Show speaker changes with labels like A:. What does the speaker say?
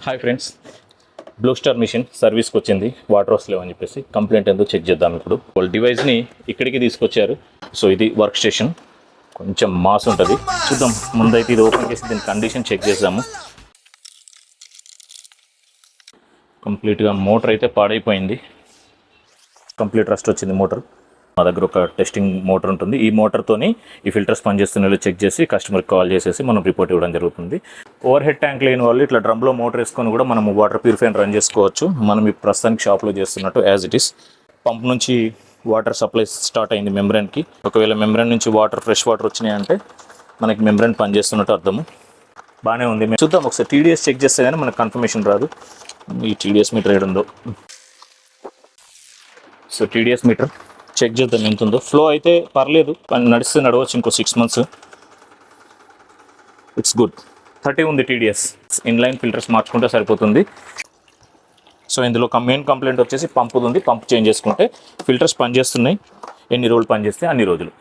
A: Hi friends, blue star machine సర్వీస్కి వచ్చింది. Water వస్తలేవు అని చెప్పేసి కంప్లైంట్ ఎందుకు చెక్ చేద్దాం. ఇప్పుడు వాళ్ళ డివైస్ని ఇక్కడికి తీసుకొచ్చారు. సో ఇది వర్క్ స్టేషన్, కొంచెం మాస్ ఉంటుంది. చూద్దాం, ముందైతే ఇది ఓపెన్ చేసి దీని కండిషన్ చెక్ చేద్దాము. కంప్లీట్గా మోటార్ అయితే పాడైపోయింది. కంప్లీట్ రస్ట్ వచ్చింది మోటార్. మా దగ్గర ఒక టెస్టింగ్ మోటార్ ఉంటుంది. ఈ మోటార్తోని ఈ ఫిల్టర్స్ పనిచేస్తున్నాయో చెక్ చేసి కస్టమర్కి కాల్ చేసేసి మనం రిపోర్ట్ ఇవ్వడం జరుగుతుంది. ఓవర్ హెడ్ ట్యాంక్ లేని వాళ్ళు ఇట్లా డ్రమ్లో మోటార్ వేసుకొని కూడా మనం వాటర్ ప్యూరిఫైర్ రన్ చేసుకోవచ్చు. మనం ఈ ప్రస్తుతానికి షాప్లో చేస్తున్నట్టు యాజ్ ఇట్ ఈస్. పంప్ నుంచి వాటర్ సప్లై స్టార్ట్ అయింది మెంబ్రెన్కి. ఒకవేళ మెంబ్రెన్ నుంచి ఫ్రెష్ వాటర్ వచ్చినాయంటే మనకి మెంబ్రెన్ పనిచేస్తున్నట్టు అర్థము. బాగానే ఉంది. మేము చూద్దాం ఒకసారి టీడీఎస్ చెక్ చేస్తే కానీ మనకు కన్ఫర్మేషన్ రాదు. ఈ టీడీఎస్ మీటర్ ఏడుందో, సో టీడీఎస్ మీటర్ చెక్ చేద్దాం ఎంత ఉందో. ఫ్లో అయితే పర్లేదు, నడిస్తే నడవచ్చు ఇంకో 6 months. It's good. 30 ఉంది టీడీఎస్. ఇన్లైన్ ఫిల్టర్స్ మార్చుకుంటే సరిపోతుంది. సో ఇందులో మెయిన్ కంప్లైంట్ వచ్చేసి పంపుది ఉంది. పంప్ చేంజ్ చేసుకుంటే ఫిల్టర్స్ పనిచేస్తున్నాయి. ఎన్ని రోజులు పనిచేస్తే అన్ని రోజులు.